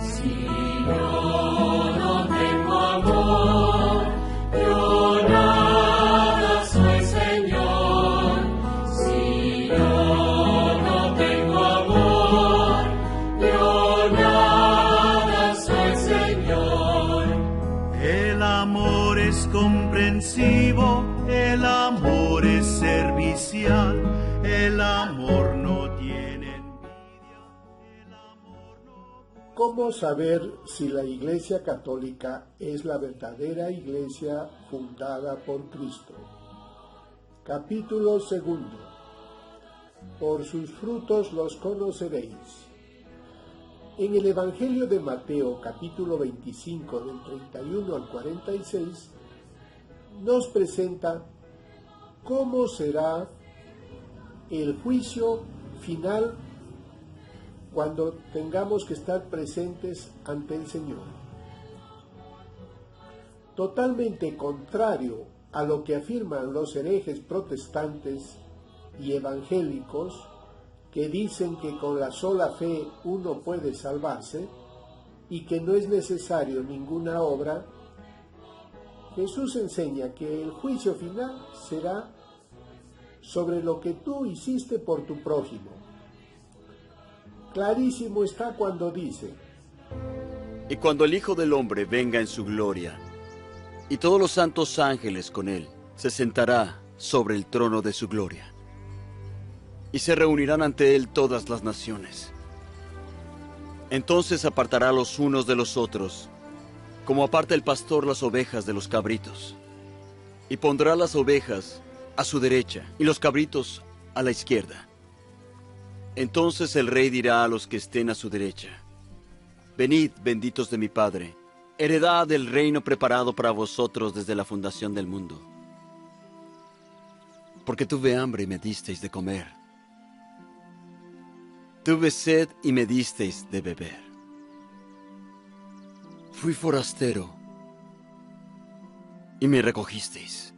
Si yo no tengo amor, yo nada soy, Señor. Si yo no tengo amor, yo nada soy, Señor. El amor es comprensivo, el amor es servicial, el amor no tiene envidia, el amor no... ¿Cómo saber si la Iglesia Católica es la verdadera Iglesia fundada por Cristo? Capítulo 2. Por sus frutos los conoceréis. En el Evangelio de Mateo, capítulo 25, del 31 al 46, nos presenta cómo será el juicio final cuando tengamos que estar presentes ante el Señor. Totalmente contrario a lo que afirman los herejes protestantes y evangélicos, que dicen que con la sola fe uno puede salvarse y que no es necesario ninguna obra, Jesús enseña que el juicio final será sobre lo que tú hiciste por tu prójimo. Clarísimo está cuando dice: y cuando el Hijo del Hombre venga en su gloria, y todos los santos ángeles con él, se sentará sobre el trono de su gloria. Y se reunirán ante él todas las naciones. Entonces apartará los unos de los otros, como aparta el pastor las ovejas de los cabritos. Y pondrá las ovejas a su derecha y los cabritos a la izquierda. Entonces el rey dirá a los que estén a su derecha: venid, benditos de mi Padre, heredad del reino preparado para vosotros desde la fundación del mundo. Porque tuve hambre y me disteis de comer. Tuve sed y me disteis de beber. Fui forastero y me recogisteis.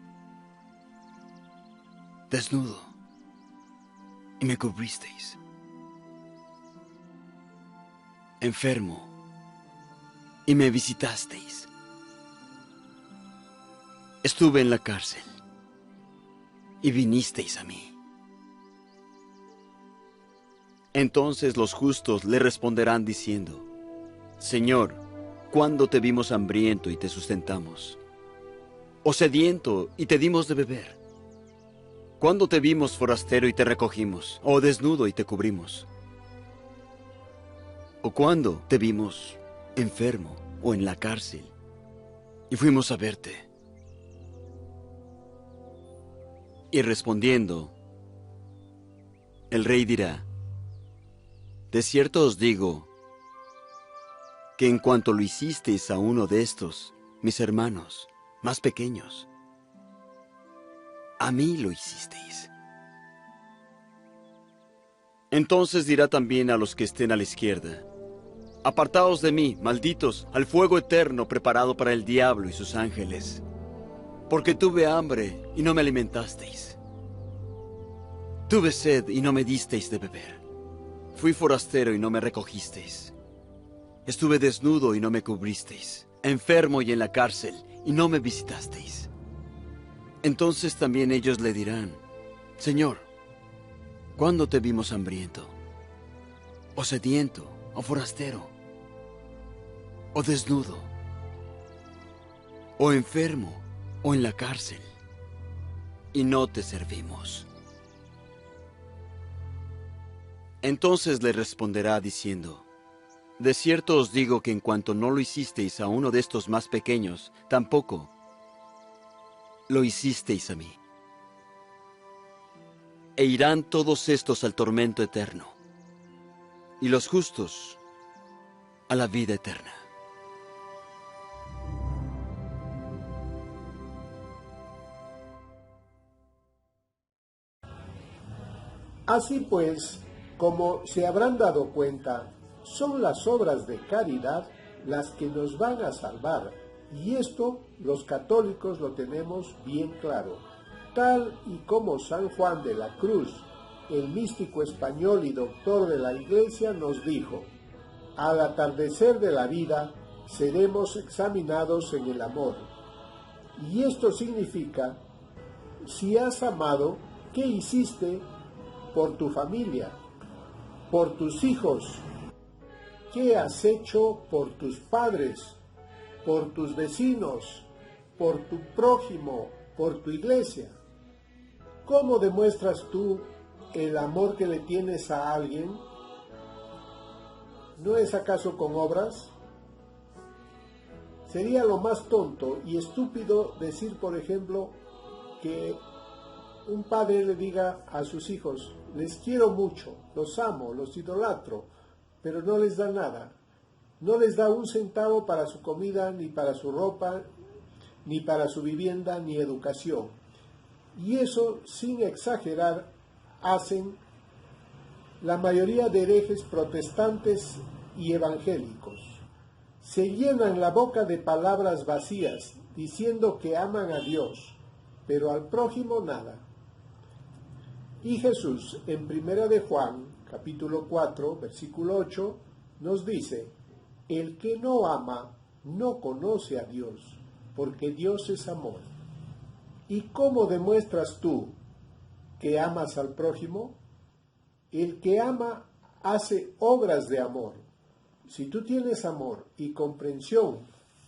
Desnudo y me cubristeis. Enfermo y me visitasteis. Estuve en la cárcel y vinisteis a mí. Entonces los justos le responderán diciendo: Señor, ¿cuándo te vimos hambriento y te sustentamos? ¿O sediento y te dimos de beber? ¿Cuándo te vimos forastero y te recogimos? ¿O desnudo y te cubrimos? ¿O cuándo te vimos enfermo o en la cárcel y fuimos a verte? Y respondiendo, el rey dirá: de cierto os digo que en cuanto lo hicisteis a uno de estos, mis hermanos más pequeños, a mí lo hicisteis. Entonces dirá también a los que estén a la izquierda: apartaos de mí, malditos, al fuego eterno preparado para el diablo y sus ángeles. Porque tuve hambre y no me alimentasteis. Tuve sed y no me disteis de beber. Fui forastero y no me recogisteis. Estuve desnudo y no me cubristeis. Enfermo y en la cárcel y no me visitasteis. Entonces también ellos le dirán: Señor, ¿cuándo te vimos hambriento, o sediento, o forastero, o desnudo, o enfermo, o en la cárcel, y no te servimos? Entonces le responderá diciendo: de cierto os digo que en cuanto no lo hicisteis a uno de estos más pequeños, tampoco lo hicisteis a mí. E irán todos estos al tormento eterno, y los justos a la vida eterna. Así pues, como se habrán dado cuenta, son las obras de caridad las que nos van a salvar, y esto los católicos lo tenemos bien claro, tal y como San Juan de la Cruz el místico español y doctor de la Iglesia, nos dijo: al atardecer de la vida seremos examinados en el amor. Y esto significa, si has amado, ¿qué hiciste por tu familia, por tus hijos? ¿Qué has hecho por tus padres, por tus vecinos, por tu prójimo, por tu iglesia? ¿Cómo demuestras tú el amor que le tienes a alguien? ¿No es acaso con obras? Sería lo más tonto y estúpido decir, por ejemplo, que un padre le diga a sus hijos: les quiero mucho, los amo, los idolatro, pero no les da nada. No les da un centavo para su comida, ni para su ropa, ni para su vivienda, ni educación. Y eso, sin exagerar, hacen la mayoría de herejes protestantes y evangélicos. Se llenan la boca de palabras vacías, diciendo que aman a Dios, pero al prójimo nada. Y Jesús, en 1 de Juan, capítulo 4, versículo 8, nos dice: el que no ama no conoce a Dios, porque Dios es amor. ¿Y cómo demuestras tú que amas al prójimo? El que ama hace obras de amor. Si tú tienes amor y comprensión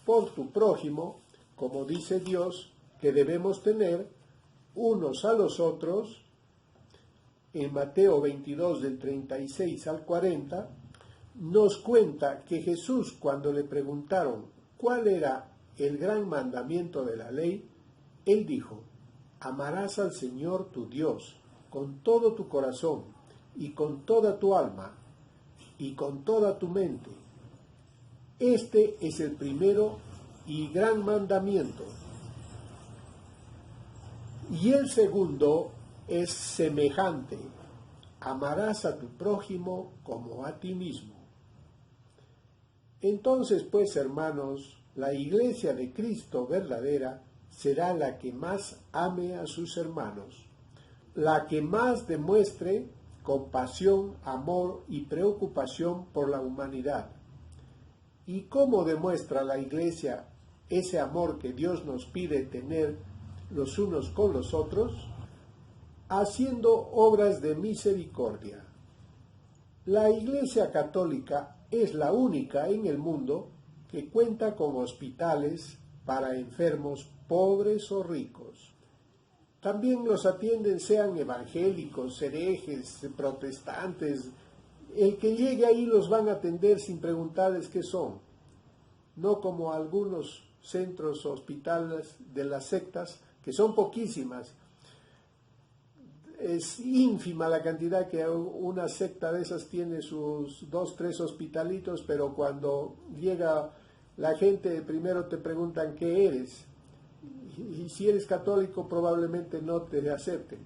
por tu prójimo, como dice Dios que debemos tener unos a los otros, en Mateo 22 del 36 al 40, nos cuenta que Jesús, cuando le preguntaron cuál era el gran mandamiento de la ley, él dijo: amarás al Señor tu Dios con todo tu corazón y con toda tu alma y con toda tu mente. Este es el primero y gran mandamiento. Y el segundo es semejante: amarás a tu prójimo como a ti mismo. Entonces, pues, hermanos, la Iglesia de Cristo verdadera será la que más ame a sus hermanos, la que más demuestre compasión, amor y preocupación por la humanidad. ¿Y cómo demuestra la Iglesia ese amor que Dios nos pide tener los unos con los otros? Haciendo obras de misericordia. La Iglesia Católica es la única en el mundo que cuenta con hospitales para enfermos pobres o ricos. También los atienden, sean evangélicos, herejes, protestantes. El que llegue ahí los van a atender sin preguntarles qué son. No como algunos centros o hospitales de las sectas, que son poquísimas. Es ínfima la cantidad que una secta de esas tiene, sus 2, 3 hospitalitos, pero cuando llega la gente primero te preguntan qué eres. Y si eres católico probablemente no te acepten,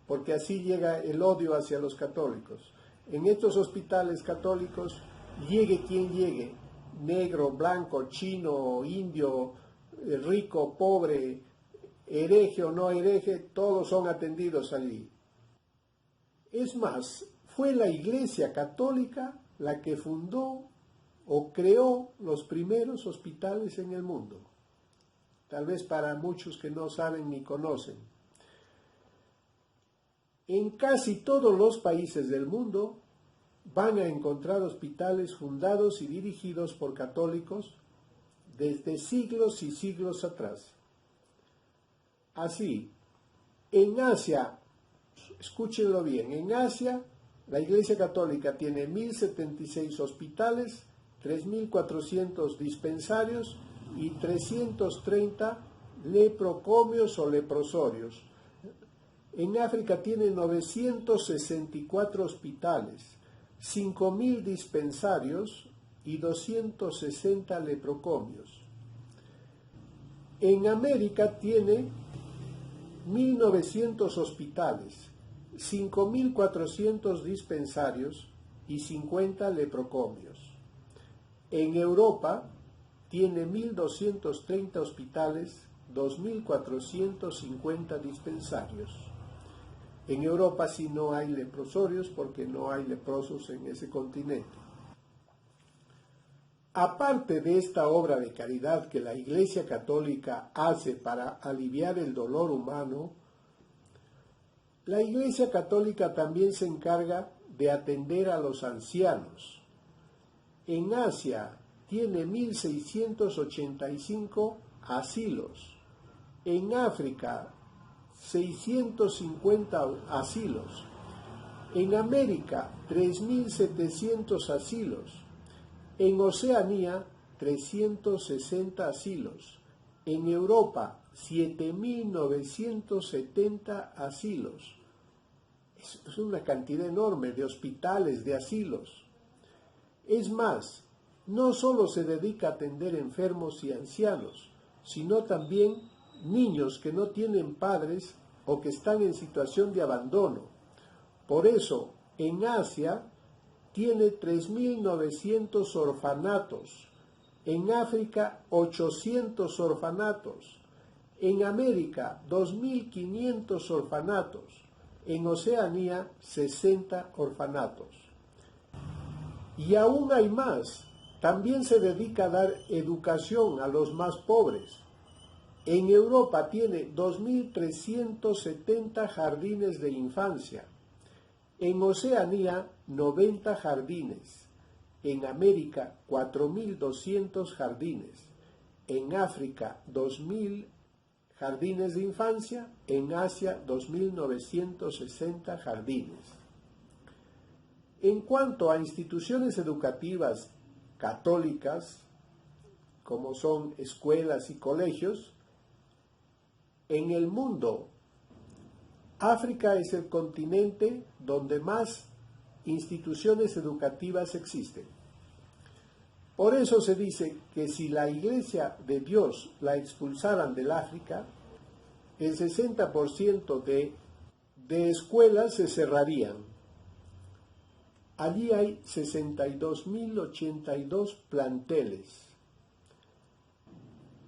porque así llega el odio hacia los católicos. En estos hospitales católicos, llegue quien llegue, negro, blanco, chino, indio, rico, pobre, hereje o no hereje, todos son atendidos allí. Es más, fue la Iglesia Católica la que fundó o creó los primeros hospitales en el mundo. Tal vez para muchos que no saben ni conocen. En casi todos los países del mundo van a encontrar hospitales fundados y dirigidos por católicos desde siglos y siglos atrás. Así, en Asia, escúchenlo bien, en Asia la Iglesia Católica tiene 1076 hospitales, 3400 dispensarios y 330 leprocomios o leprosorios. En África tiene 964 hospitales, 5000 dispensarios y 260 leprocomios. En América tiene 1900 hospitales, 5400 dispensarios y 50 leprocomios. En Europa tiene 1230 hospitales, 2450 dispensarios. En Europa sí no hay leprosorios porque no hay leprosos en ese continente. Aparte de esta obra de caridad que la Iglesia Católica hace para aliviar el dolor humano, la Iglesia Católica también se encarga de atender a los ancianos. En Asia tiene 1.685 asilos. En África, 650 asilos. En América, 3.700 asilos. En Oceanía, 360 asilos. En Europa, 7.970 asilos. Es una cantidad enorme de hospitales, de asilos. Es más, no solo se dedica a atender enfermos y ancianos, sino también niños que no tienen padres o que están en situación de abandono. Por eso, en Asia tiene 3.900 orfanatos, en África 800 orfanatos, en América 2.500 orfanatos, en Oceanía 60 orfanatos. Y aún hay más, también se dedica a dar educación a los más pobres. En Europa tiene 2.370 jardines de infancia, en Oceanía 90 jardines, en América 4.200 jardines, en África 2.000 jardines de infancia, en Asia 2.960 jardines. En cuanto a instituciones educativas católicas, como son escuelas y colegios, en el mundo, África es el continente donde más instituciones educativas existen. Por eso se dice que si la Iglesia de Dios la expulsaran del África, el 60% de escuelas se cerrarían. Allí hay 62.082 planteles.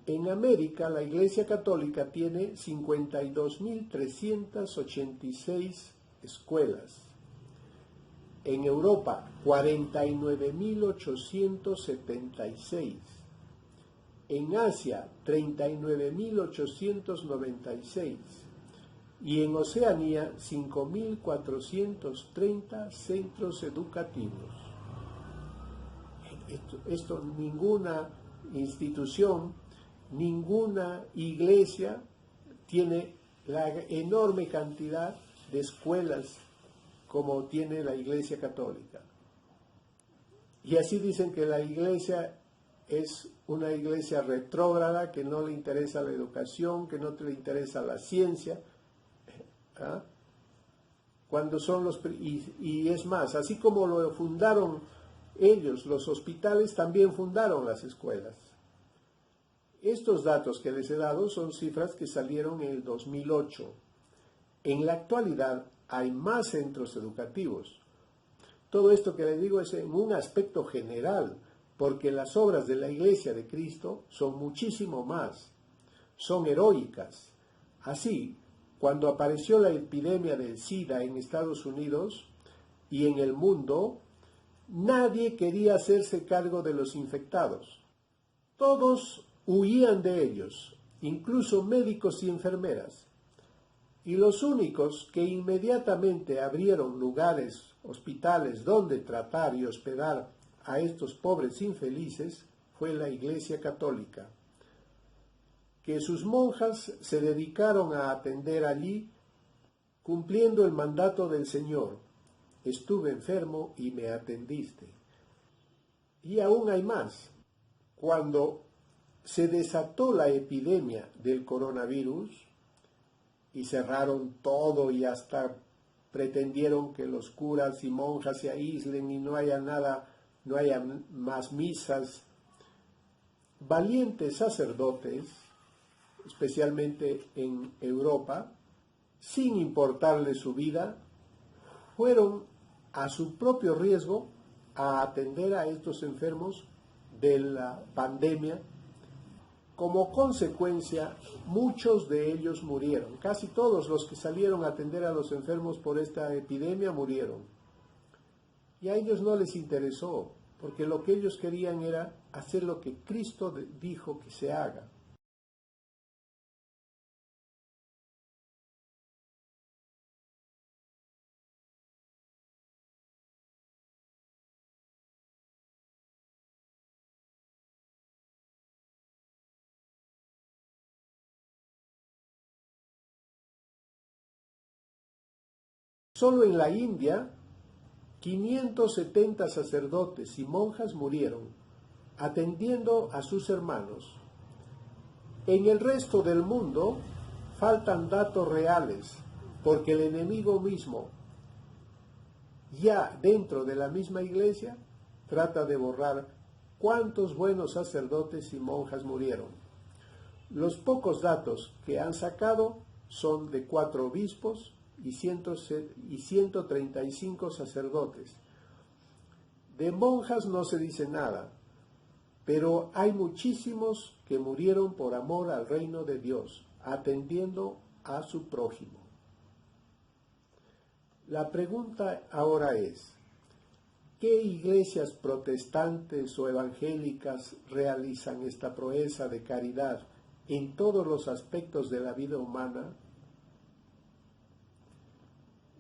En América, la Iglesia Católica tiene 52.386 escuelas. En Europa, 49.876. En Asia, 39.896. Y en Oceanía, 5.430 centros educativos. Esto ninguna institución, ninguna iglesia tiene la enorme cantidad de escuelas como tiene la Iglesia Católica. Y así dicen que la Iglesia es una iglesia retrógrada, que no le interesa la educación, que no le interesa la ciencia. ¿Ah? Cuando son y es más, así como lo fundaron ellos, los hospitales, también fundaron las escuelas. Estos datos que les he dado son cifras que salieron en el 2008. En la actualidad hay más centros educativos. Todo esto que les digo es en un aspecto general, porque las obras de la Iglesia de Cristo son muchísimo más, son heroicas. Así, cuando apareció la epidemia del SIDA en Estados Unidos y en el mundo, nadie quería hacerse cargo de los infectados. Todos huían de ellos, incluso médicos y enfermeras. Y los únicos que inmediatamente abrieron lugares, hospitales donde tratar y hospedar a estos pobres infelices fue la Iglesia Católica, que sus monjas se dedicaron a atender allí cumpliendo el mandato del Señor. Estuve enfermo y me atendiste. Y aún hay más. Cuando se desató la epidemia del coronavirus y cerraron todo y hasta pretendieron que los curas y monjas se aíslen y no haya nada, no haya más misas, valientes sacerdotes, especialmente en Europa, sin importarle su vida, fueron a su propio riesgo a atender a estos enfermos de la pandemia Como consecuencia, muchos de ellos murieron. Casi todos los que salieron a atender a los enfermos por esta epidemia murieron. Y a ellos no les interesó, porque lo que ellos querían era hacer lo que Cristo dijo que se haga. Solo en la India, 570 sacerdotes y monjas murieron, atendiendo a sus hermanos. En el resto del mundo faltan datos reales, porque el enemigo mismo, ya dentro de la misma iglesia, trata de borrar cuántos buenos sacerdotes y monjas murieron. Los pocos datos que han sacado son de 4 obispos y 135 sacerdotes. De monjas no se dice nada, pero hay muchísimos que murieron por amor al reino de Dios, atendiendo a su prójimo. La pregunta ahora es, ¿qué iglesias protestantes o evangélicas realizan esta proeza de caridad en todos los aspectos de la vida humana?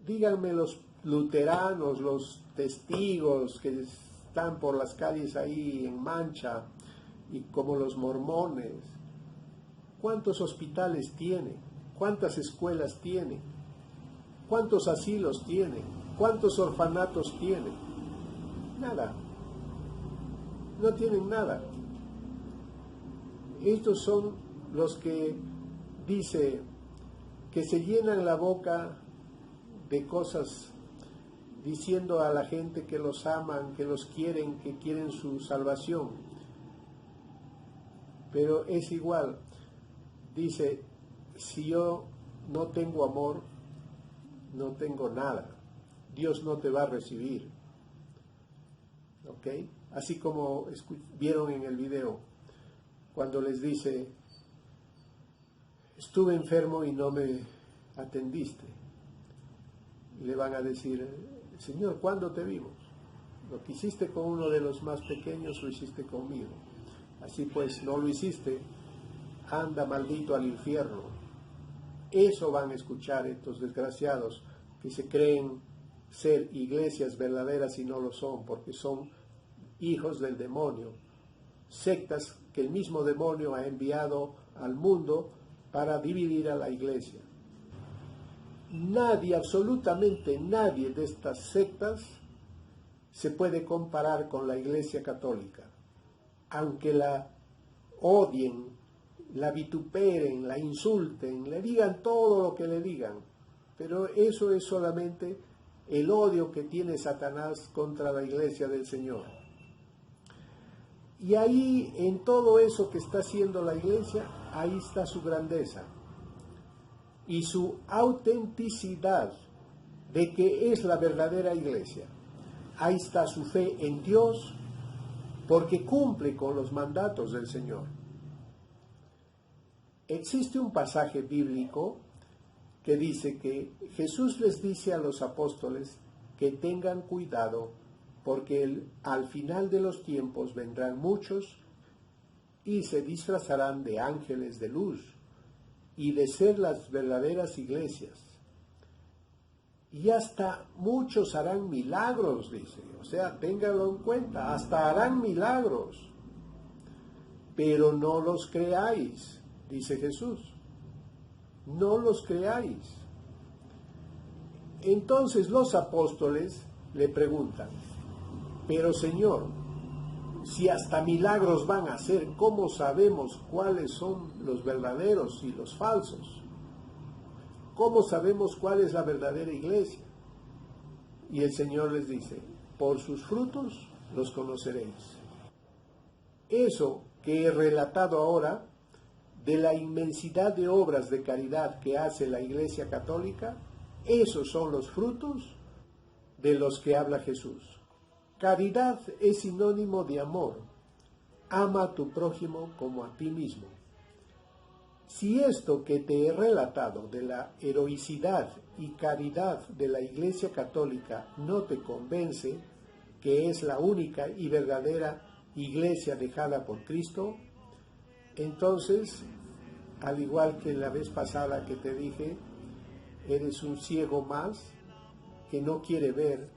Díganme los luteranos, los testigos que están por las calles ahí en Mancha, y como los mormones, ¿cuántos hospitales tienen? ¿Cuántas escuelas tienen? ¿Cuántos asilos tienen? ¿Cuántos orfanatos tienen? Nada. No tienen nada. Estos son los que dice que se llenan la boca de cosas diciendo a la gente que los aman, que los quieren, que quieren su salvación. Pero es igual. Dice, si yo no tengo amor, no tengo nada. Dios no te va a recibir. ¿Ok? Así como vieron en el video, cuando les dice, estuve enfermo y no me atendiste. Y le van a decir, Señor, ¿cuándo te vimos? Lo que hiciste con uno de los más pequeños, lo hiciste conmigo. Así pues, no lo hiciste, anda maldito al infierno. Eso van a escuchar estos desgraciados que se creen ser iglesias verdaderas y no lo son, porque son hijos del demonio, sectas que el mismo demonio ha enviado al mundo para dividir a la iglesia. Nadie, absolutamente nadie de estas sectas se puede comparar con la Iglesia Católica. Aunque la odien, la vituperen, la insulten, le digan todo lo que le digan, pero eso es solamente el odio que tiene Satanás contra la Iglesia del Señor. Y ahí, en todo eso que está haciendo la Iglesia, ahí está su grandeza y su autenticidad de que es la verdadera iglesia. Ahí está su fe en Dios, porque cumple con los mandatos del Señor. Existe un pasaje bíblico que dice que Jesús les dice a los apóstoles que tengan cuidado, porque al final de los tiempos vendrán muchos y se disfrazarán de ángeles de luz y de ser las verdaderas iglesias. Y hasta muchos harán milagros, dice. O sea, ténganlo en cuenta, hasta harán milagros. Pero no los creáis, dice Jesús. No los creáis. Entonces los apóstoles le preguntan, pero Señor, si hasta milagros van a hacer, ¿cómo sabemos cuáles son los verdaderos y los falsos? ¿Cómo sabemos cuál es la verdadera iglesia? Y el Señor les dice, por sus frutos los conoceréis. Eso que he relatado ahora, de la inmensidad de obras de caridad que hace la Iglesia Católica, esos son los frutos de los que habla Jesús. Caridad es sinónimo de amor. Ama a tu prójimo como a ti mismo. Si esto que te he relatado de la heroicidad y caridad de la Iglesia Católica no te convence, que es la única y verdadera Iglesia dejada por Cristo, entonces, al igual que la vez pasada que te dije, eres un ciego más que no quiere ver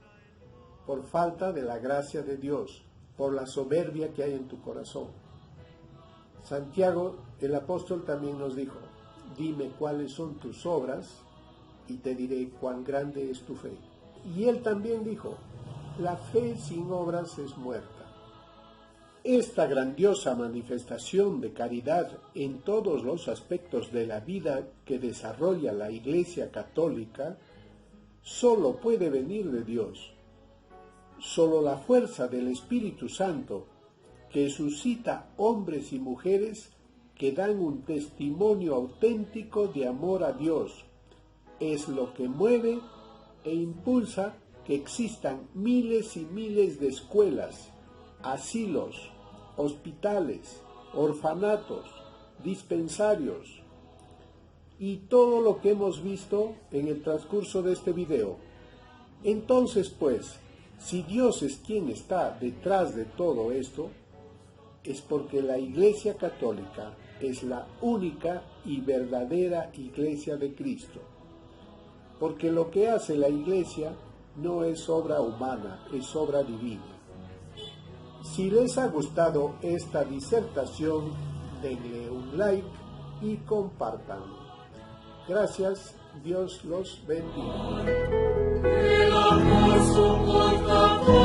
por falta de la gracia de Dios, por la soberbia que hay en tu corazón. Santiago, el apóstol, también nos dijo: dime cuáles son tus obras y te diré cuán grande es tu fe. Y él también dijo: la fe sin obras es muerta. Esta grandiosa manifestación de caridad en todos los aspectos de la vida que desarrolla la Iglesia Católica solo puede venir de Dios. Solo la fuerza del Espíritu Santo, que suscita hombres y mujeres que dan un testimonio auténtico de amor a Dios, es lo que mueve e impulsa que existan miles y miles de escuelas, asilos, hospitales, orfanatos, dispensarios y todo lo que hemos visto en el transcurso de este video. Entonces, pues, si Dios es quien está detrás de todo esto, es porque la Iglesia Católica es la única y verdadera Iglesia de Cristo. Porque lo que hace la Iglesia no es obra humana, es obra divina. Si les ha gustado esta disertación, denle un like y compártanlo. Gracias, Dios los bendiga. El amor soporta todo.